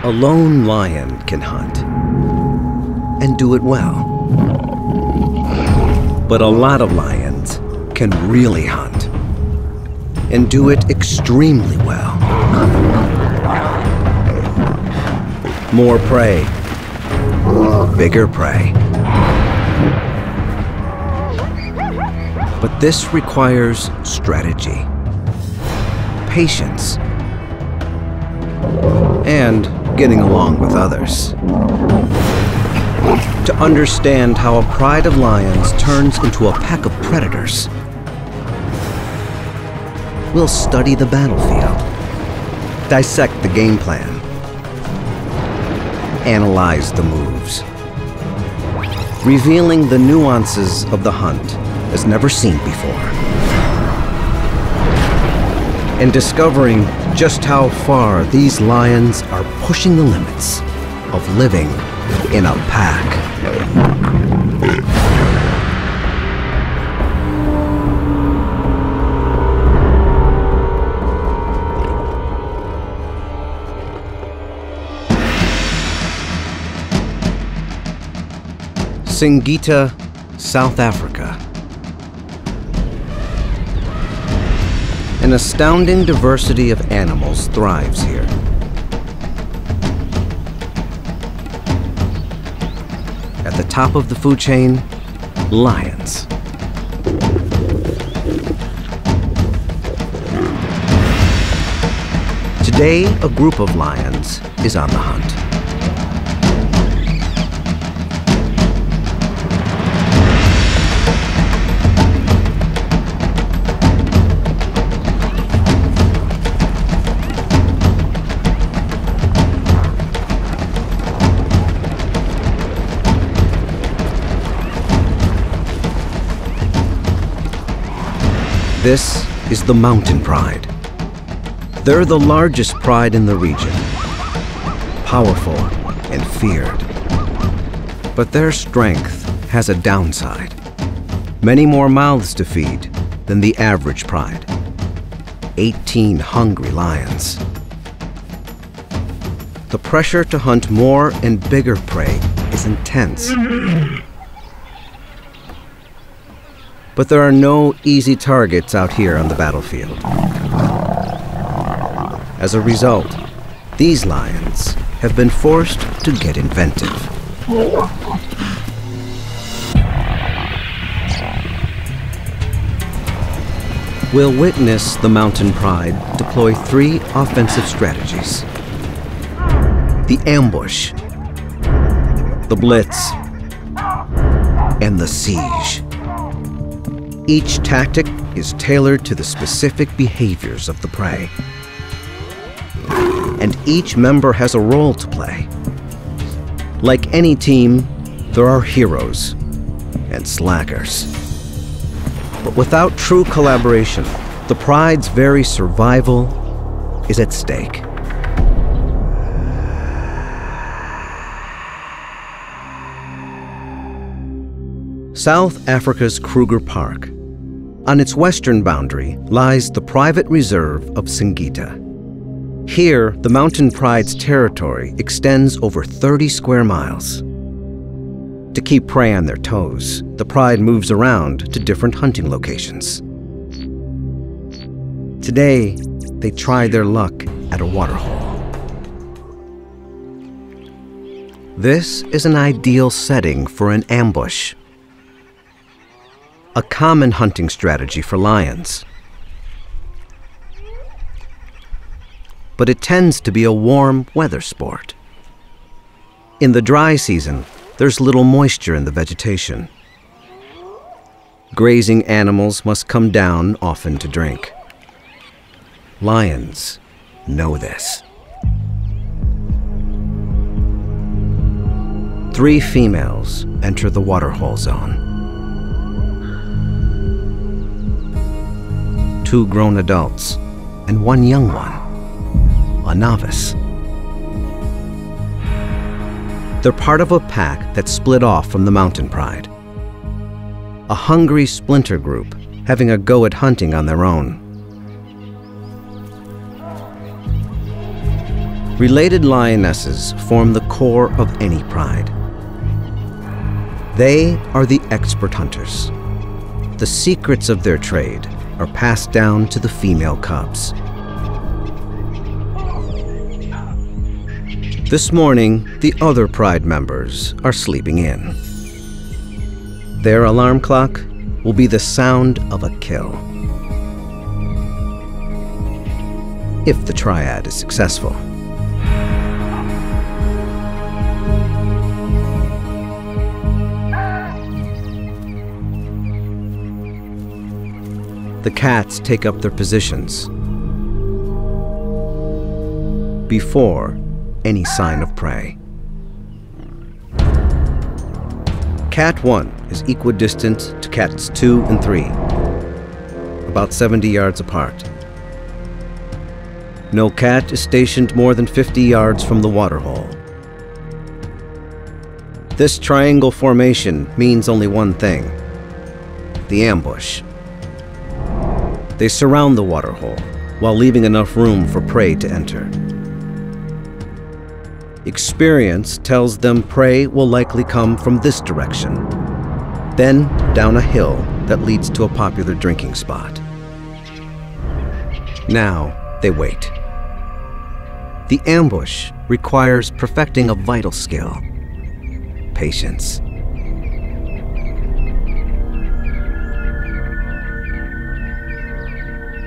A lone lion can hunt and do it well. But a lot of lions can really hunt and do it extremely well. More prey, bigger prey. But this requires strategy, patience, and getting along with others. To understand how a pride of lions turns into a pack of predators, we'll study the battlefield, dissect the game plan, analyze the moves, revealing the nuances of the hunt as never seen before, and discovering just how far these lions are pushing the limits of living in a pack. Singita, South Africa. An astounding diversity of animals thrives here. At the top of the food chain, lions. Today, a group of lions is on the hunt. This is the mountain pride. They're the largest pride in the region, powerful and feared. But their strength has a downside. Many more mouths to feed than the average pride. 18 hungry lions. The pressure to hunt more and bigger prey is intense. But there are no easy targets out here on the battlefield. As a result, these lions have been forced to get inventive. We'll witness the mountain pride deploy 3 offensive strategies: the ambush, the blitz, and the siege. Each tactic is tailored to the specific behaviors of the prey. And each member has a role to play. Like any team, there are heroes and slackers. But without true collaboration, the pride's very survival is at stake. South Africa's Kruger Park. On its western boundary lies the private reserve of Singita. Here, the mountain pride's territory extends over 30 square miles. To keep prey on their toes, the pride moves around to different hunting locations. Today, they try their luck at a waterhole. This is an ideal setting for an ambush. A common hunting strategy for lions. But it tends to be a warm weather sport. In the dry season, there's little moisture in the vegetation. Grazing animals must come down often to drink. Lions know this. 3 females enter the waterhole zone. 2 grown adults and 1 young one, a novice. They're part of a pack that split off from the mountain pride. A hungry splinter group having a go at hunting on their own. Related lionesses form the core of any pride. They are the expert hunters. The secrets of their trade are passed down to the female cubs. This morning, the other pride members are sleeping in. Their alarm clock will be the sound of a kill. If the triad is successful. The cats take up their positions before any sign of prey. Cat 1 is equidistant to cats 2 and 3, about 70 yards apart. No cat is stationed more than 50 yards from the waterhole. This triangle formation means only one thing: the ambush. They surround the waterhole while leaving enough room for prey to enter. Experience tells them prey will likely come from this direction, then down a hill that leads to a popular drinking spot. Now they wait. The ambush requires perfecting a vital skill: patience.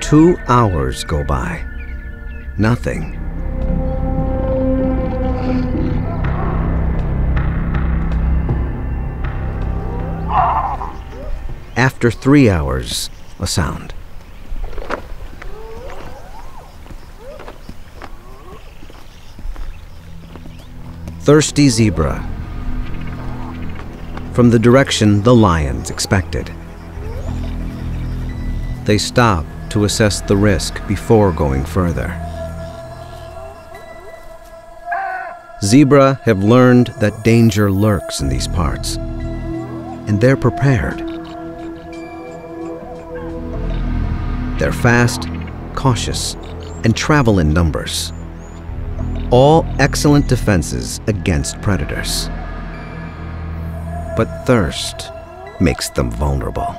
Two hours go by. Nothing. After 3 hours, a sound. Thirsty zebra. From the direction the lions expected. They stop to assess the risk before going further. Zebra have learned that danger lurks in these parts, and they're prepared. They're fast, cautious, and travel in numbers. All excellent defenses against predators. But thirst makes them vulnerable.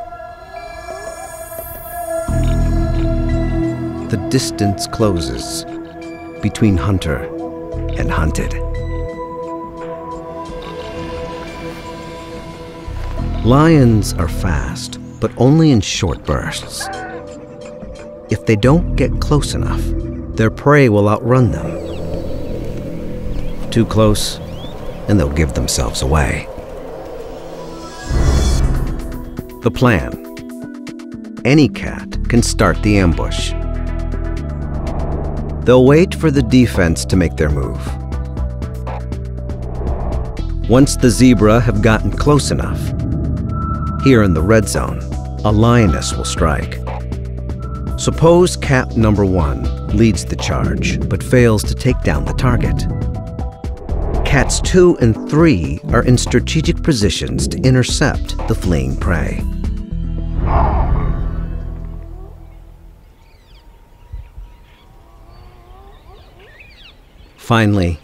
The distance closes between hunter and hunted. Lions are fast, but only in short bursts. If they don't get close enough, their prey will outrun them. Too close, and they'll give themselves away. The plan. Any cat can start the ambush. They'll wait for the defense to make their move. Once the zebra have gotten close enough, here in the red zone, a lioness will strike. Suppose cat number 1 leads the charge, but fails to take down the target. Cats 2 and 3 are in strategic positions to intercept the fleeing prey. Finally,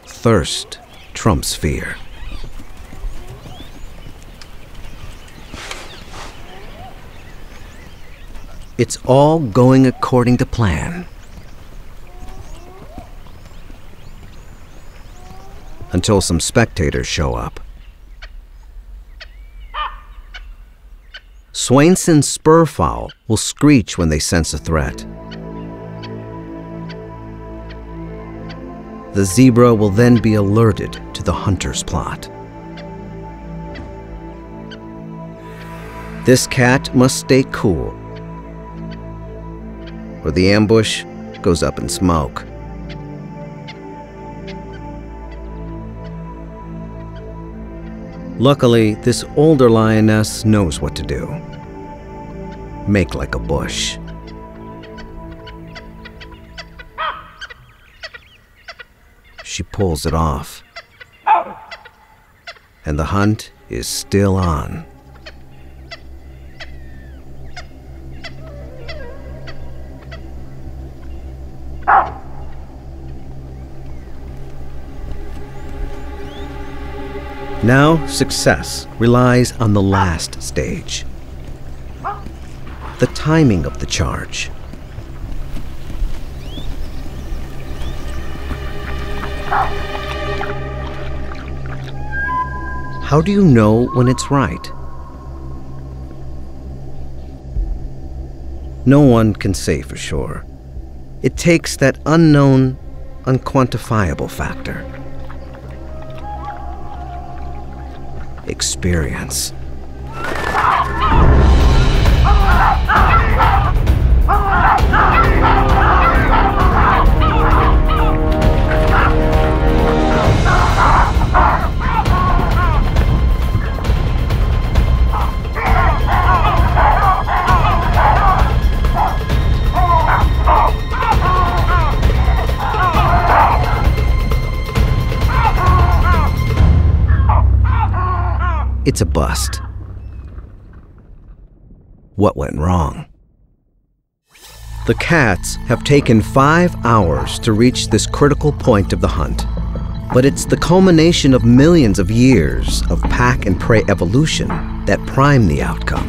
thirst trumps fear. It's all going according to plan. Until some spectators show up. Swainson's spurfowl will screech when they sense a threat. The zebra will then be alerted to the hunter's plot. This cat must stay cool, or the ambush goes up in smoke. Luckily, this older lioness knows what to do. Make like a bush. She pulls it off. And the hunt is still on. Now, success relies on the last stage, the timing of the charge. How do you know when it's right? No one can say for sure. It takes that unknown, unquantifiable factor. Experience. It's a bust. What went wrong? The cats have taken 5 hours to reach this critical point of the hunt, but it's the culmination of millions of years of pack and prey evolution that prime the outcome.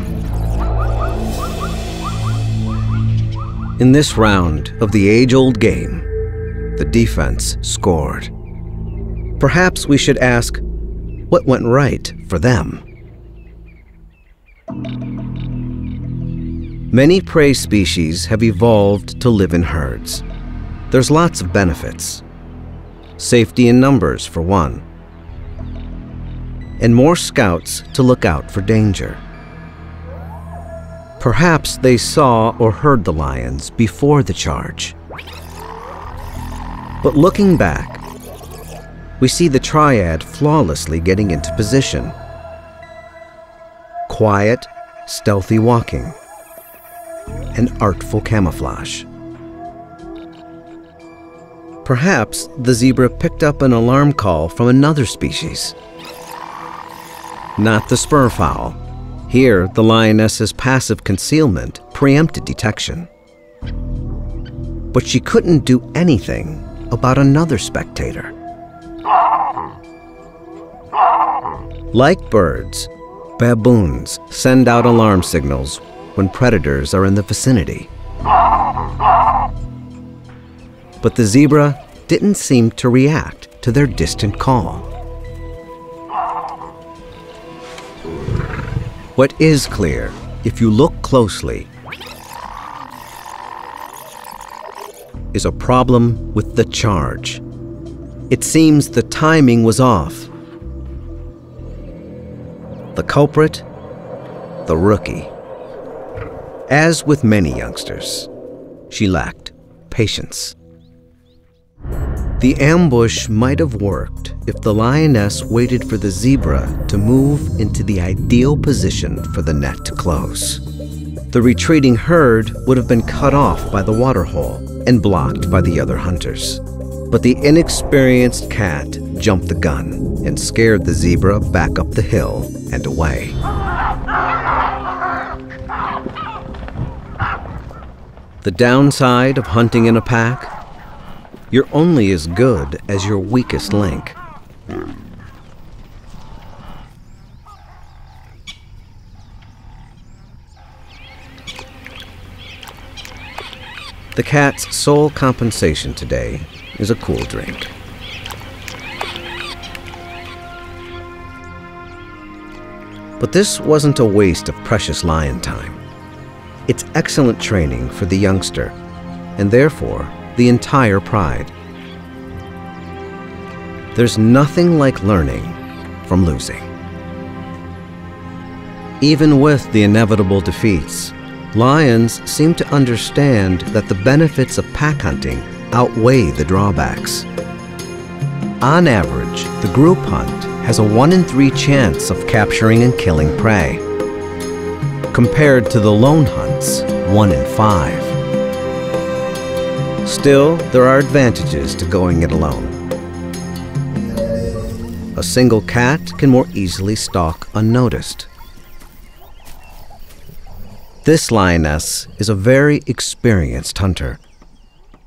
In this round of the age-old game, the defense scored. Perhaps we should ask, what went right for them? Many prey species have evolved to live in herds. There's lots of benefits. Safety in numbers, for one. And more scouts to look out for danger. Perhaps they saw or heard the lions before the charge. But looking back, we see the triad flawlessly getting into position. Quiet, stealthy walking, and artful camouflage. Perhaps the zebra picked up an alarm call from another species. Not the spurfowl. Here, the lioness's passive concealment preempted detection. But she couldn't do anything about another spectator. Like birds, baboons send out alarm signals when predators are in the vicinity. But the zebra didn't seem to react to their distant call. What is clear, if you look closely, is a problem with the charge. It seems the timing was off. The culprit, the rookie. As with many youngsters, she lacked patience. The ambush might have worked if the lioness waited for the zebra to move into the ideal position for the net to close. The retreating herd would have been cut off by the waterhole and blocked by the other hunters. But the inexperienced cat jumped the gun and scared the zebra back up the hill and away. The downside of hunting in a pack? You're only as good as your weakest link. The cat's sole compensation today is a cool drink. But this wasn't a waste of precious lion time. It's excellent training for the youngster, and therefore the entire pride. There's nothing like learning from losing. Even with the inevitable defeats, lions seem to understand that the benefits of pack hunting outweigh the drawbacks. On average, the group hunt has a 1 in 3 chance of capturing and killing prey, compared to the lone hunt's 1 in 5. Still, there are advantages to going it alone. A single cat can more easily stalk unnoticed. This lioness is a very experienced hunter.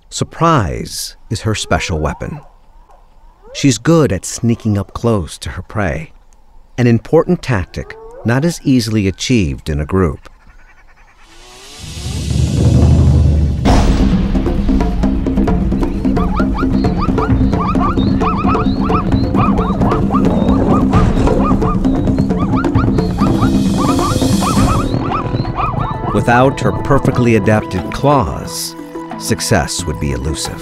Surprise is her special weapon. She's good at sneaking up close to her prey, an important tactic not as easily achieved in a group. Without her perfectly adapted claws, success would be elusive.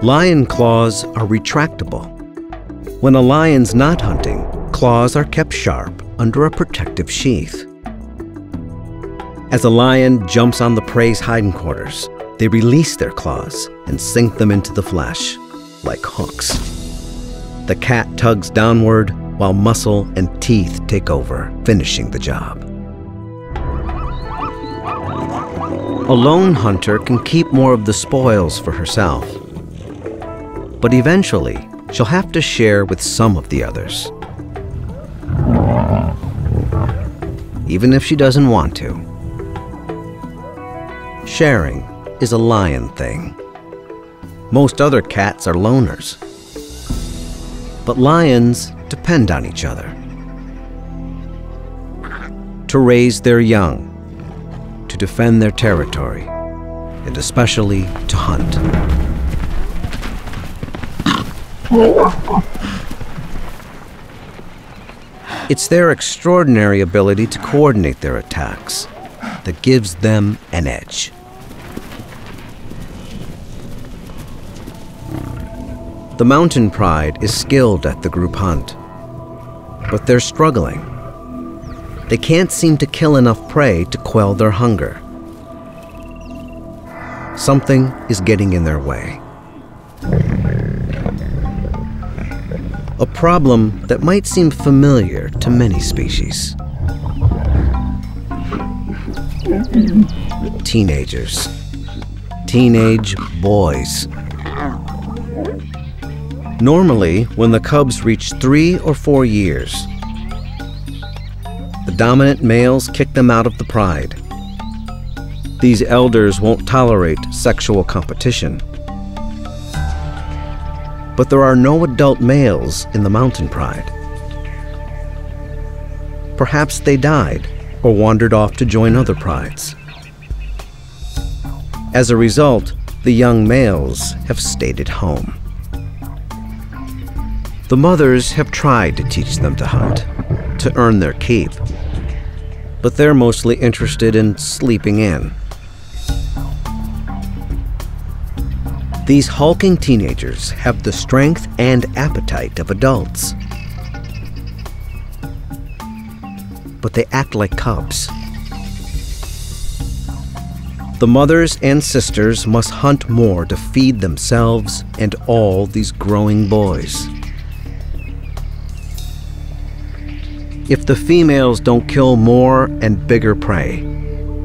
Lion claws are retractable. When a lion's not hunting, claws are kept sharp under a protective sheath. As a lion jumps on the prey's hindquarters, they release their claws and sink them into the flesh, like hooks. The cat tugs downward while muscle and teeth take over, finishing the job. A lone hunter can keep more of the spoils for herself, but eventually she'll have to share with some of the others, even if she doesn't want to. Sharing is a lion thing. Most other cats are loners, but lions depend on each other to raise their young, to defend their territory, and especially to hunt. It's their extraordinary ability to coordinate their attacks that gives them an edge. The mountain pride is skilled at the group hunt, but they're struggling. They can't seem to kill enough prey to quell their hunger. Something is getting in their way. A problem that might seem familiar to many species. Teenagers. Teenage boys. Normally, when the cubs reach 3 or 4 years, the dominant males kick them out of the pride. These elders won't tolerate sexual competition. But there are no adult males in the mountain pride. Perhaps they died or wandered off to join other prides. As a result, the young males have stayed at home. The mothers have tried to teach them to hunt, to earn their keep, but they're mostly interested in sleeping in. These hulking teenagers have the strength and appetite of adults, but they act like cubs. The mothers and sisters must hunt more to feed themselves and all these growing boys. If the females don't kill more and bigger prey,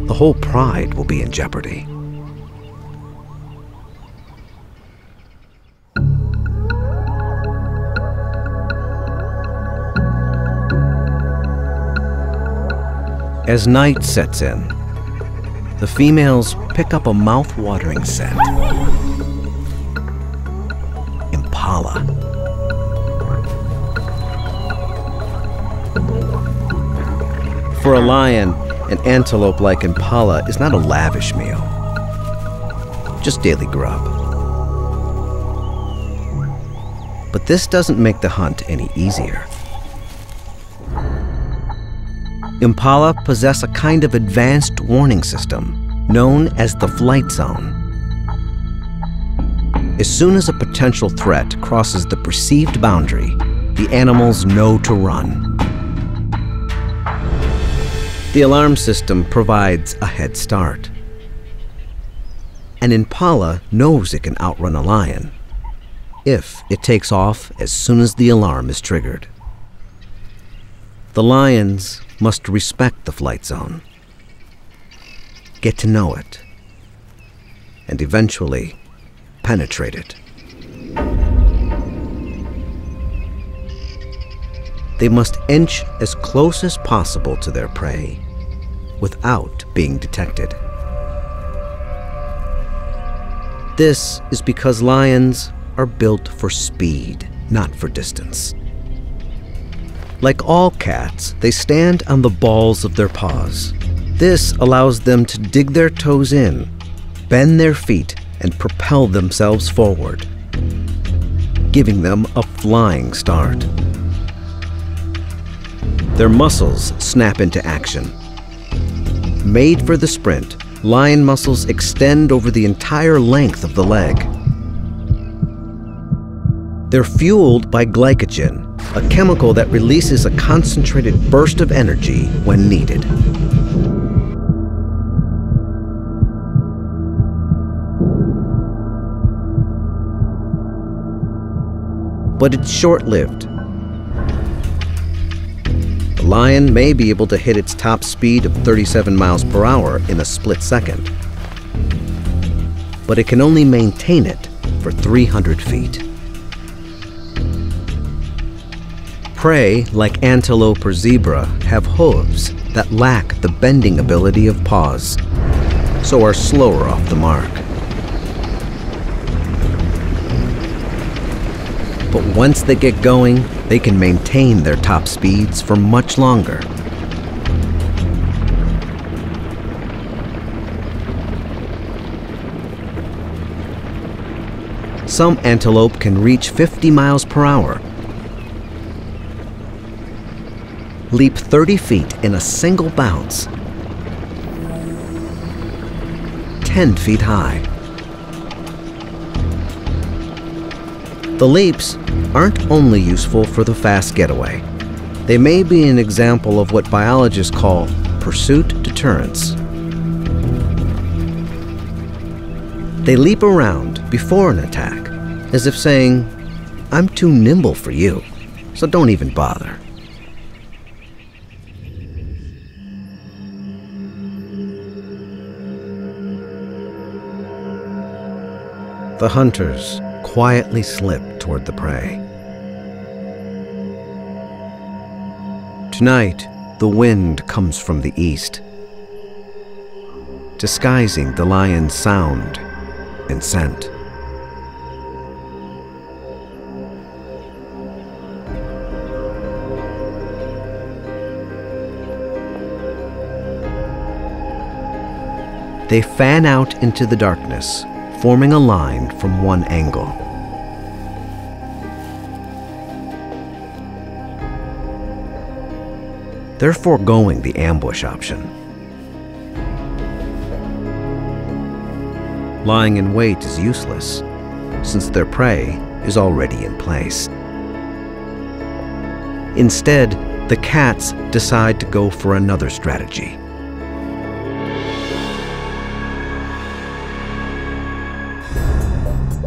the whole pride will be in jeopardy. As night sets in, the females pick up a mouth-watering scent. Impala. For a lion, an antelope like impala is not a lavish meal, just daily grub. But this doesn't make the hunt any easier. Impala possess a kind of advanced warning system known as the flight zone. As soon as a potential threat crosses the perceived boundary, the animals know to run. The alarm system provides a head start. An impala knows it can outrun a lion if it takes off as soon as the alarm is triggered. The lions must respect the flight zone, get to know it, and eventually penetrate it. They must inch as close as possible to their prey without being detected. This is because lions are built for speed, not for distance. Like all cats, they stand on the balls of their paws. This allows them to dig their toes in, bend their feet, and propel themselves forward, giving them a flying start. Their muscles snap into action. Made for the sprint, lion muscles extend over the entire length of the leg. They're fueled by glycogen, a chemical that releases a concentrated burst of energy when needed. But it's short-lived. The lion may be able to hit its top speed of 37 miles per hour in a split second, but it can only maintain it for 300 feet. Prey, like antelope or zebra, have hooves that lack the bending ability of paws, so are slower off the mark. But once they get going, they can maintain their top speeds for much longer. Some antelope can reach 50 miles per hour, leap 30 feet in a single bounce, 10 feet high. The leaps aren't only useful for the fast getaway. They may be an example of what biologists call pursuit deterrence. They leap around before an attack, as if saying, "I'm too nimble for you, so don't even bother." The hunters quietly slip toward the prey. Tonight, the wind comes from the east, disguising the lion's sound and scent. They fan out into the darkness, forming a line from one angle. They're foregoing the ambush option. Lying in wait is useless, since their prey is already in place. Instead, the cats decide to go for another strategy.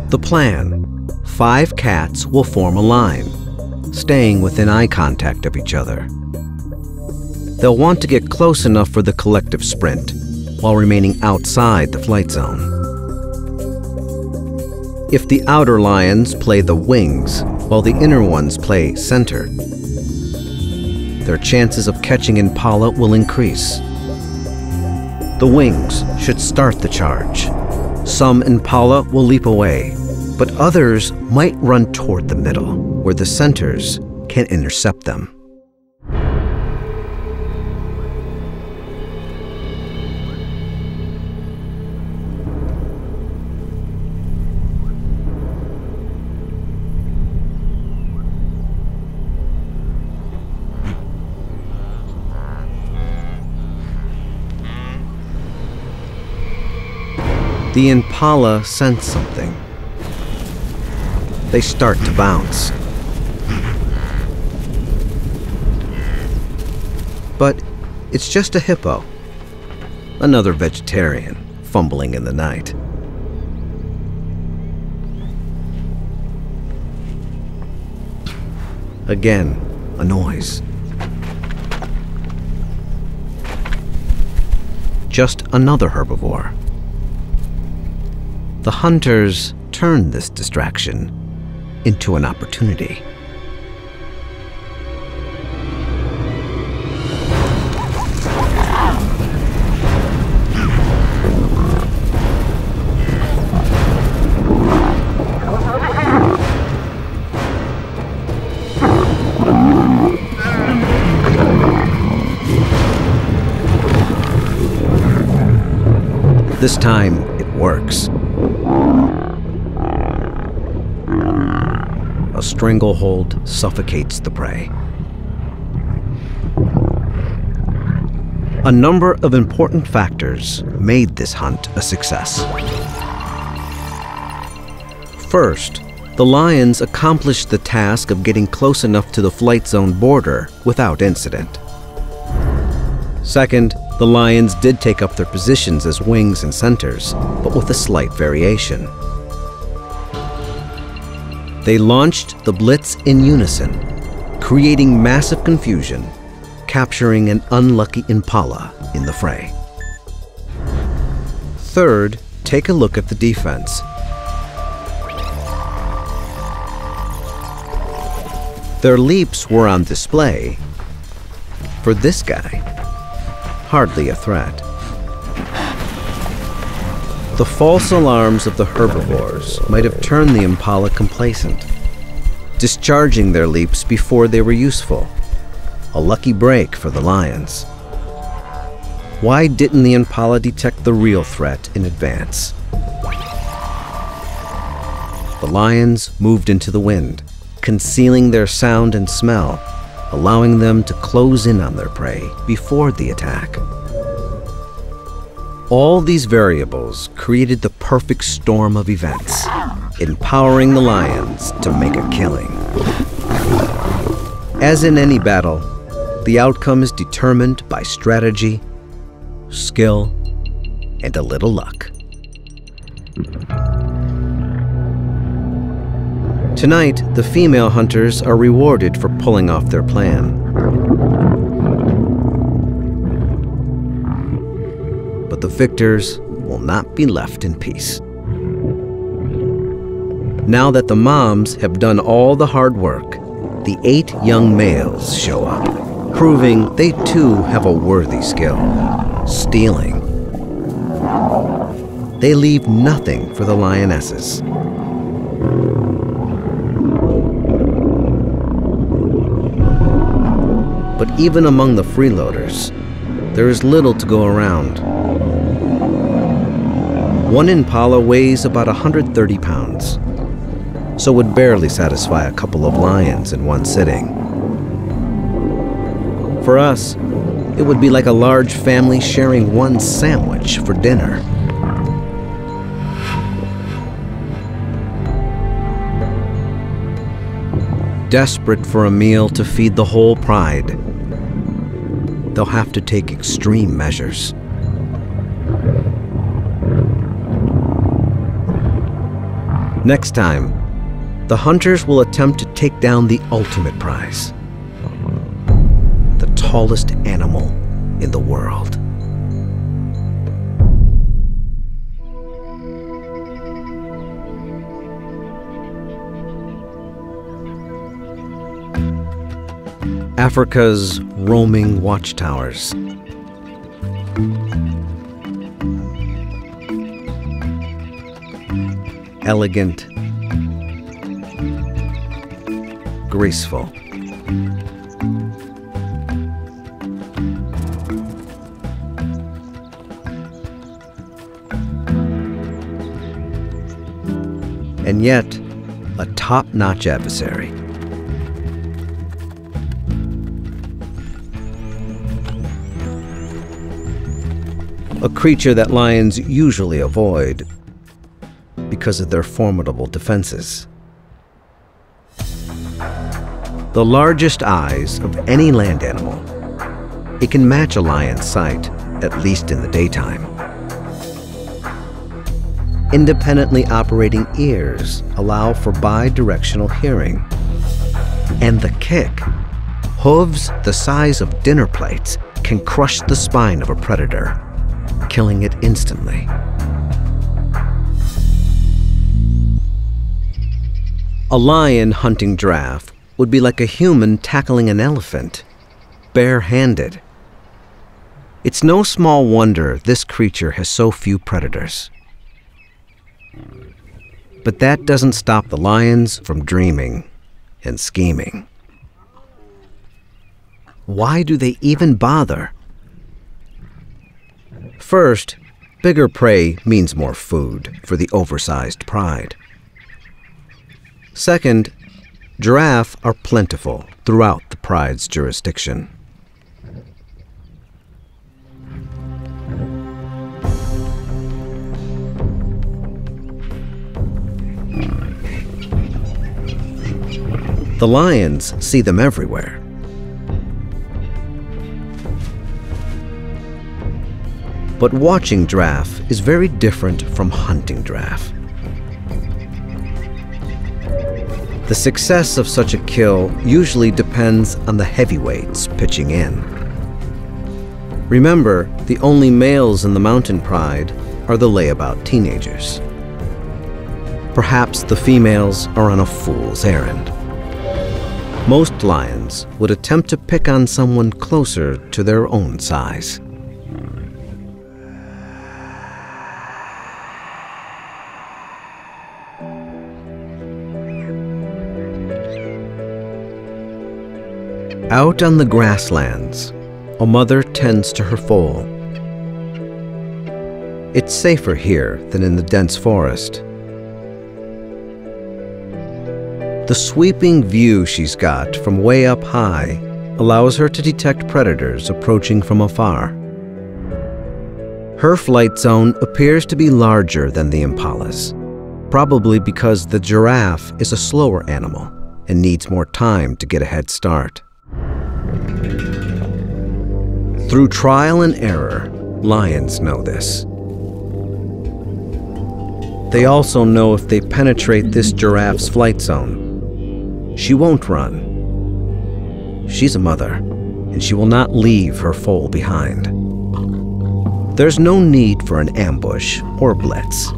The plan: 5 cats will form a line, staying within eye contact of each other. They'll want to get close enough for the collective sprint, while remaining outside the flight zone. If the outer lions play the wings, while the inner ones play center, their chances of catching impala will increase. The wings should start the charge. Some impala will leap away, but others might run toward the middle, where the centers can intercept them. The impala sense something. They start to bounce. But it's just a hippo, another vegetarian fumbling in the night. Again, a noise. Just another herbivore. The hunters turn this distraction into an opportunity. This time, it works. A stranglehold suffocates the prey. A number of important factors made this hunt a success. First, the lions accomplished the task of getting close enough to the flight zone border without incident. Second, the lions did take up their positions as wings and centers, but with a slight variation. They launched the blitz in unison, creating massive confusion, capturing an unlucky impala in the fray. Third, take a look at the defense. Their leaps were on display. For this guy, hardly a threat. The false alarms of the herbivores might have turned the impala complacent, discharging their leaps before they were useful. A lucky break for the lions. Why didn't the impala detect the real threat in advance? The lions moved into the wind, concealing their sound and smell, allowing them to close in on their prey before the attack. All these variables created the perfect storm of events, empowering the lions to make a killing. As in any battle, the outcome is determined by strategy, skill, and a little luck. Tonight, the female hunters are rewarded for pulling off their plan. But the victors will not be left in peace. Now that the moms have done all the hard work, the 8 young males show up, proving they too have a worthy skill: stealing. They leave nothing for the lionesses. But even among the freeloaders, there is little to go around. One impala weighs about 130 pounds, so would barely satisfy a couple of lions in one sitting. For us, it would be like a large family sharing one sandwich for dinner. Desperate for a meal to feed the whole pride, they'll have to take extreme measures. Next time, the hunters will attempt to take down the ultimate prize: the tallest animal in the world. Africa's roaming watchtowers. Elegant, graceful. And yet, a top-notch adversary. A creature that lions usually avoid because of their formidable defenses. The largest eyes of any land animal, it can match a lion's sight, at least in the daytime. Independently operating ears allow for bi-directional hearing. And the kick, hooves the size of dinner plates, can crush the spine of a predator, killing it instantly. A lion hunting giraffe would be like a human tackling an elephant, bare-handed. It's no small wonder this creature has so few predators. But that doesn't stop the lions from dreaming and scheming. Why do they even bother? First, Bigger prey means more food for the oversized pride. Second, giraffe are plentiful throughout the pride's jurisdiction. The lions see them everywhere. But watching giraffe is very different from hunting giraffe. The success of such a kill usually depends on the heavyweights pitching in. Remember, the only males in the mountain pride are the layabout teenagers. Perhaps the females are on a fool's errand. Most lions would attempt to pick on someone closer to their own size. Out on the grasslands, a mother tends to her foal. It's safer here than in the dense forest. The sweeping view she's got from way up high allows her to detect predators approaching from afar. Her flight zone appears to be larger than the impalas, probably because the giraffe is a slower animal and needs more time to get a head start. Through trial and error, lions know this. They also know if they penetrate this giraffe's flight zone, she won't run. She's a mother, and she will not leave her foal behind. There's no need for an ambush or blitz.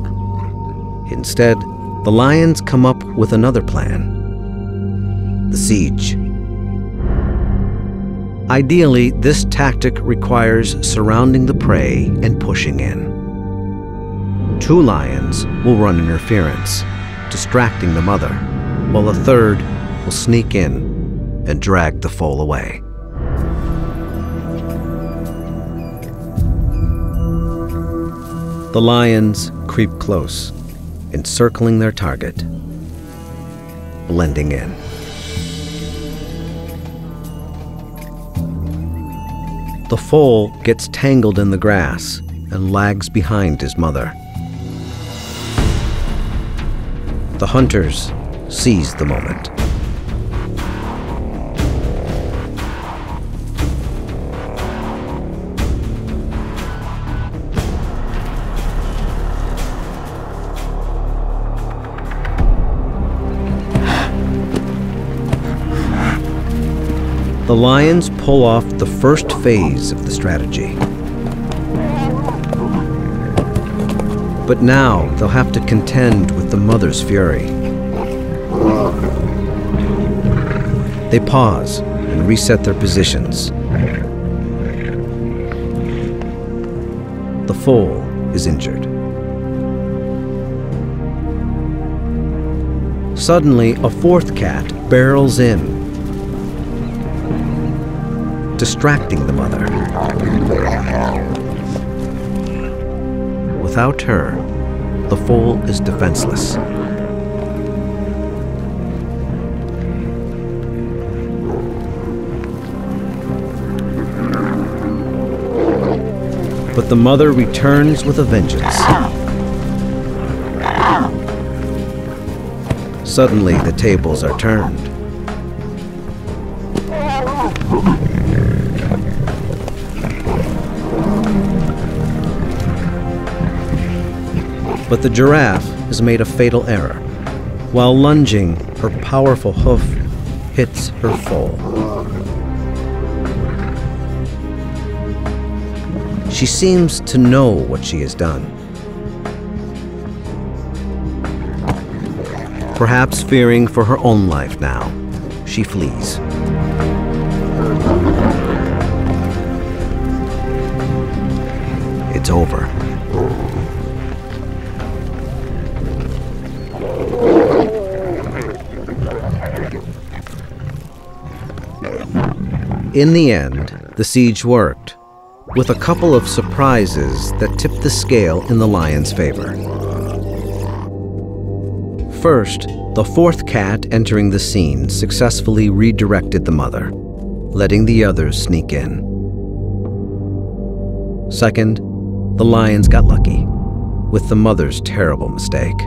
Instead, the lions come up with another plan: the siege. Ideally, this tactic requires surrounding the prey and pushing in. 2 lions will run interference, distracting the mother, while a third will sneak in and drag the foal away. The lions creep close, encircling their target, blending in. The foal gets tangled in the grass and lags behind his mother. The hunters seize the moment. The lions pull off the first phase of the strategy. But now they'll have to contend with the mother's fury. They pause and reset their positions. The foal is injured. Suddenly, a 4th cat barrels in, distracting the mother. Without her, the foal is defenseless. But the mother returns with a vengeance. Suddenly, the tables are turned. But the giraffe has made a fatal error. While lunging, her powerful hoof hits her foal. She seems to know what she has done. Perhaps fearing for her own life now, she flees. It's over. In the end, the siege worked. with a couple of surprises that tipped the scale in the lion's favor. First, the fourth cat entering the scene successfully redirected the mother, letting the others sneak in. Second, the lions got lucky with the mother's terrible mistake.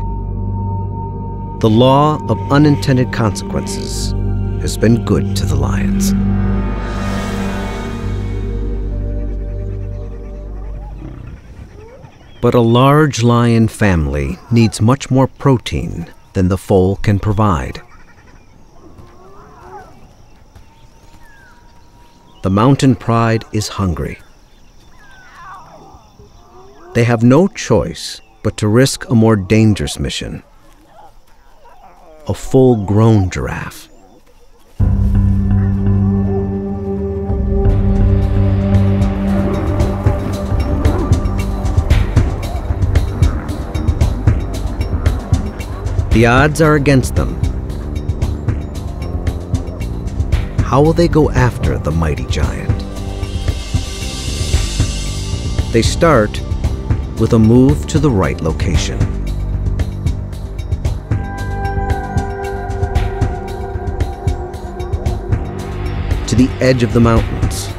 The law of unintended consequences has been good to the lions. But a large lion family needs much more protein than the foal can provide. The mountain pride is hungry. They have no choice but to risk a more dangerous mission: a full-grown giraffe. The odds are against them. How will they go after the mighty giant? They start with a move to the right location. To the edge of the mountains,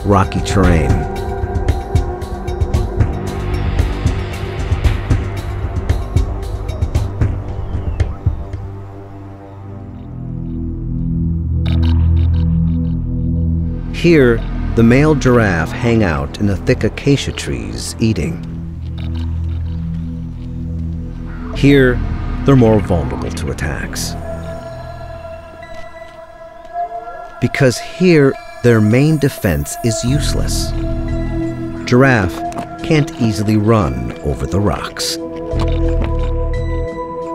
rocky terrain. Here, the male giraffe hang out in the thick acacia trees eating. Here, they're more vulnerable to attacks. Because here, their main defense is useless. Giraffe can't easily run over the rocks.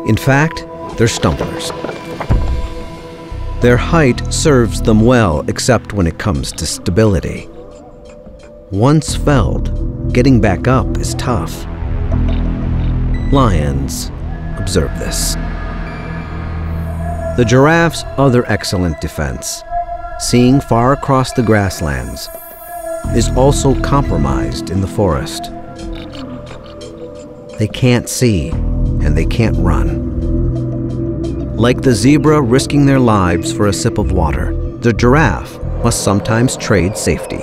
In fact, they're stumblers. Their height serves them well, except when it comes to stability. Once felled, getting back up is tough. Lions observe this. The giraffe's other excellent defense, seeing far across the grasslands, is also compromised in the forest. They can't see, and they can't run. Like the zebra risking their lives for a sip of water, the giraffe must sometimes trade safety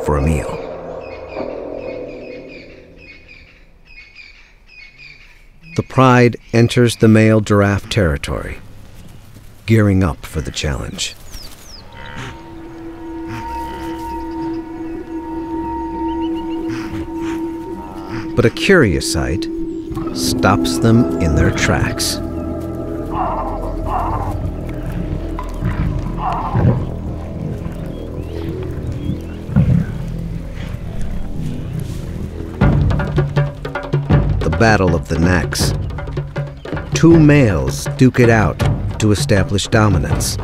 for a meal. The pride enters the male giraffe territory, gearing up for the challenge. But a curious sight stops them in their tracks. Battle of the necks. Two males duke it out to establish dominance.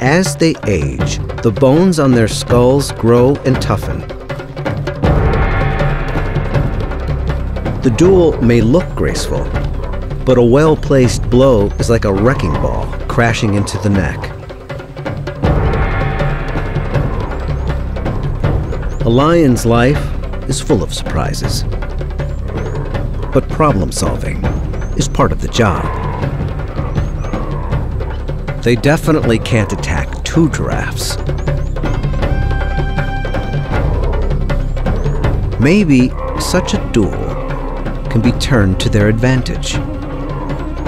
As they age, the bones on their skulls grow and toughen. The duel may look graceful, but a well-placed blow is like a wrecking ball crashing into the neck. A lion's life is full of surprises. But problem solving is part of the job. They definitely can't attack two giraffes. Maybe such a duel can be turned to their advantage.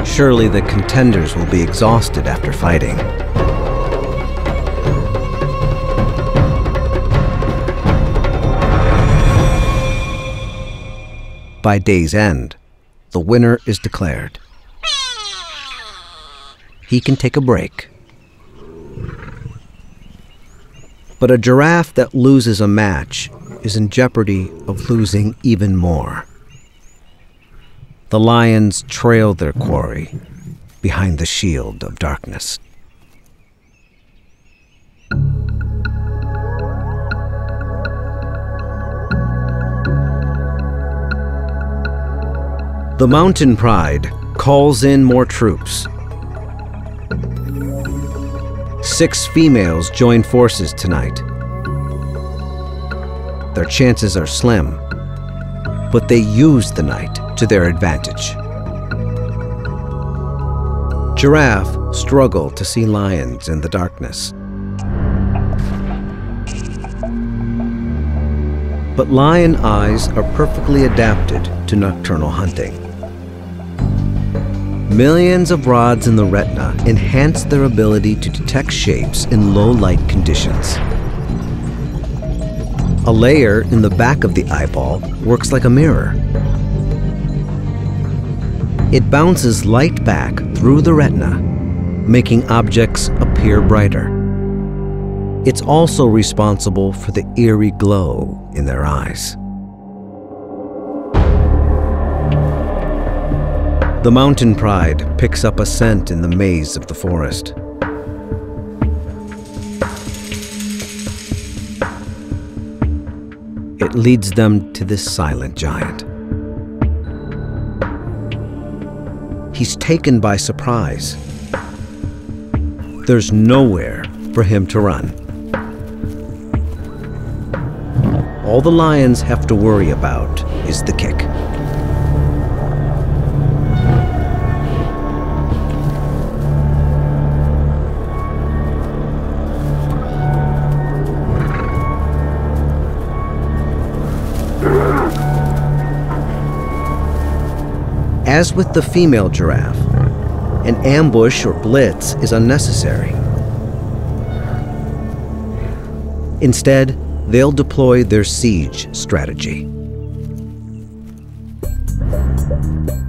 Surely the contenders will be exhausted after fighting. By day's end, the winner is declared. He can take a break. But a giraffe that loses a match is in jeopardy of losing even more. The lions trail their quarry behind the shield of darkness. The mountain pride calls in more troops. 6 females join forces tonight. Their chances are slim, but they use the night to their advantage. Giraffe struggle to see lions in the darkness. But lion eyes are perfectly adapted to nocturnal hunting. Millions of rods in the retina enhance their ability to detect shapes in low light conditions. A layer in the back of the eyeball works like a mirror. It bounces light back through the retina, making objects appear brighter. It's also responsible for the eerie glow in their eyes. The mountain pride picks up a scent in the maze of the forest. It leads them to this silent giant. He's taken by surprise. There's nowhere for him to run. All the lions have to worry about is the kick. As with the female giraffe, an ambush or blitz is unnecessary. Instead, they'll deploy their siege strategy.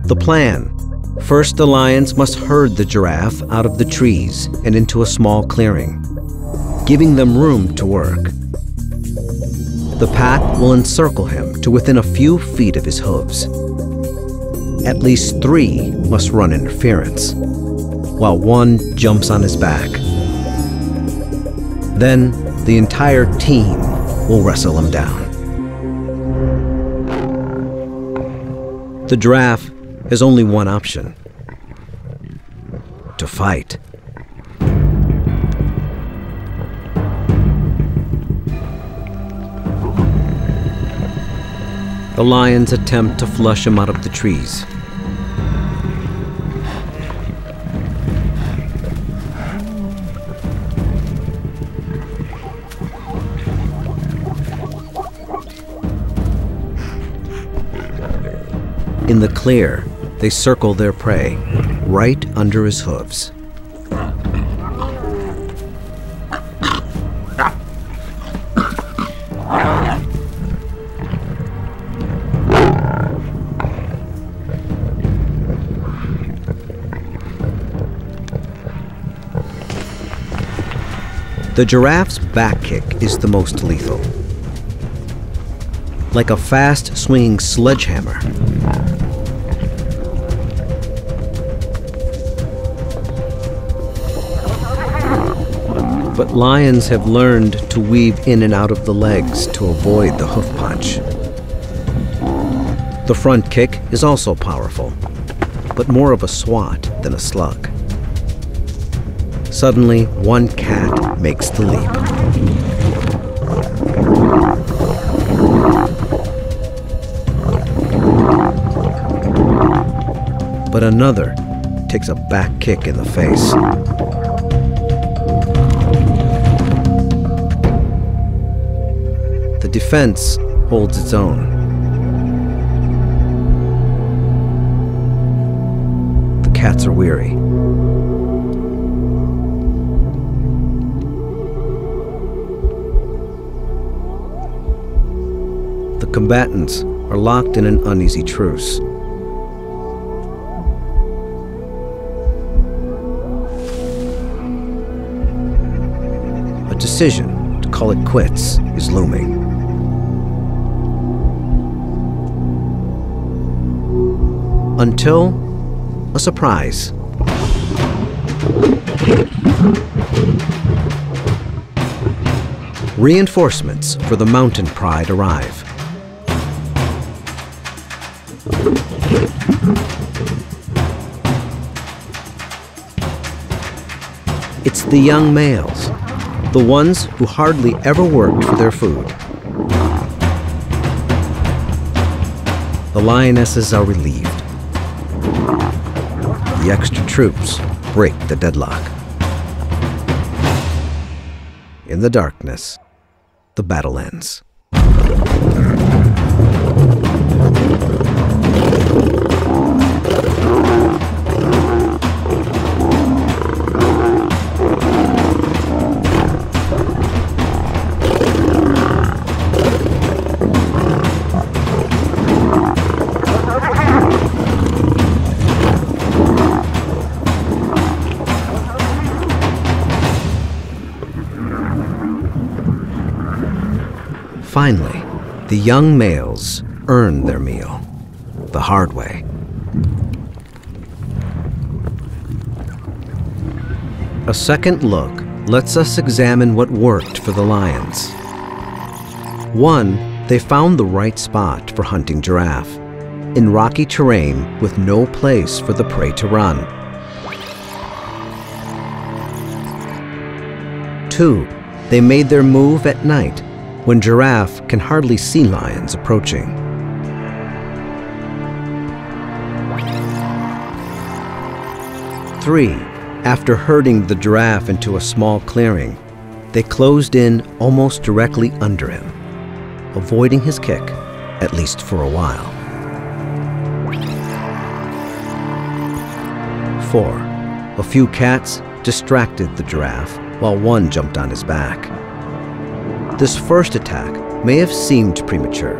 The plan: first, the lions must herd the giraffe out of the trees and into a small clearing, giving them room to work. The pack will encircle him to within a few feet of his hooves. At least 3 must run interference, while 1 jumps on his back. Then the entire team will wrestle him down. The giraffe has only one option: to fight. The lions attempt to flush him out of the trees. In the clear, they circle their prey right under his hooves. The giraffe's back kick is the most lethal. Like a fast swinging sledgehammer. But lions have learned to weave in and out of the legs to avoid the hoof punch. The front kick is also powerful, but more of a swat than a slug. Suddenly, one cat makes the leap. But another takes a back kick in the face. The defense holds its own. The cats are weary. The combatants are locked in an uneasy truce. A decision to call it quits is looming. Until a surprise. Reinforcements for the mountain pride arrive. It's the young males, the ones who hardly ever worked for their food. The lionesses are relieved. The extra troops break the deadlock. In the darkness, the battle ends. Finally, the young males earn their meal, the hard way. A second look lets us examine what worked for the lions. One, they found the right spot for hunting giraffe, in rocky terrain with no place for the prey to run. Two, they made their move at night, when giraffe can hardly see lions approaching. Three, after herding the giraffe into a small clearing, they closed in almost directly under him, avoiding his kick, at least for a while. 4, a few cats distracted the giraffe while one jumped on his back. This first attack may have seemed premature,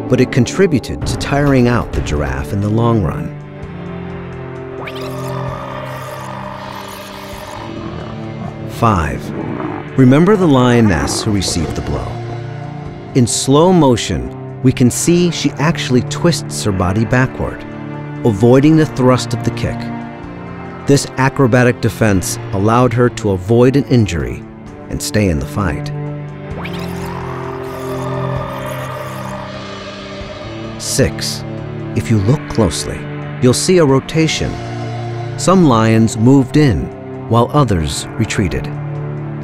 but it contributed to tiring out the giraffe in the long run. 5, remember the lioness who received the blow. In slow motion, we can see she actually twists her body backward, avoiding the thrust of the kick. This acrobatic defense allowed her to avoid an injury and stay in the fight. 6. If you look closely, you'll see a rotation. Some lions moved in, while others retreated.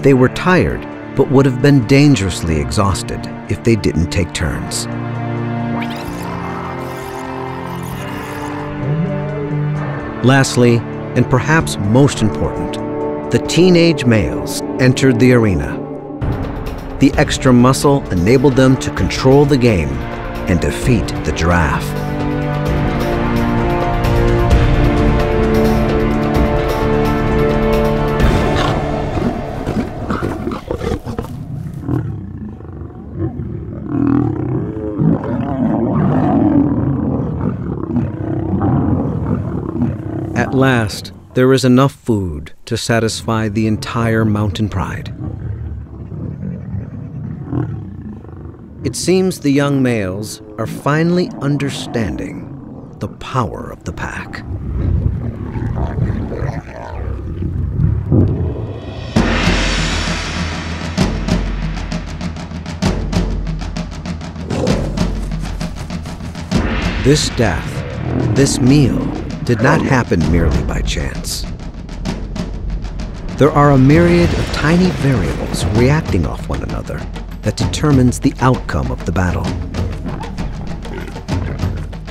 They were tired, but would have been dangerously exhausted if they didn't take turns. Lastly, and perhaps most important, the teenage males entered the arena. The extra muscle enabled them to control the game and defeat the giraffe. At last, there is enough food to satisfy the entire mountain pride. It seems the young males are finally understanding the power of the pack. This death, this meal, did not happen merely by chance. There are a myriad of tiny variables reacting off one another that determines the outcome of the battle.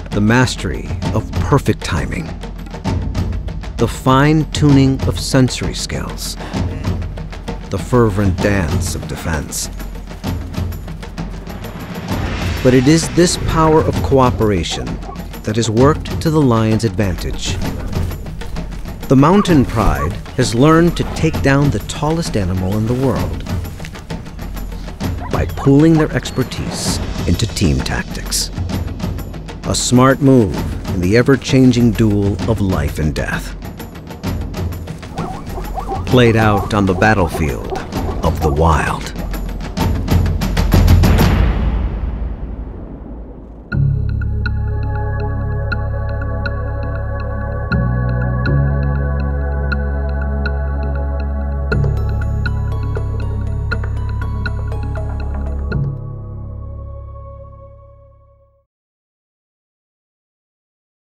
The mastery of perfect timing, the fine-tuning of sensory skills, the fervent dance of defense. But it is this power of cooperation that has worked to the lion's advantage. The mountain pride has learned to take down the tallest animal in the world by pooling their expertise into team tactics. A smart move in the ever-changing duel of life and death, played out on the battlefield of the wild.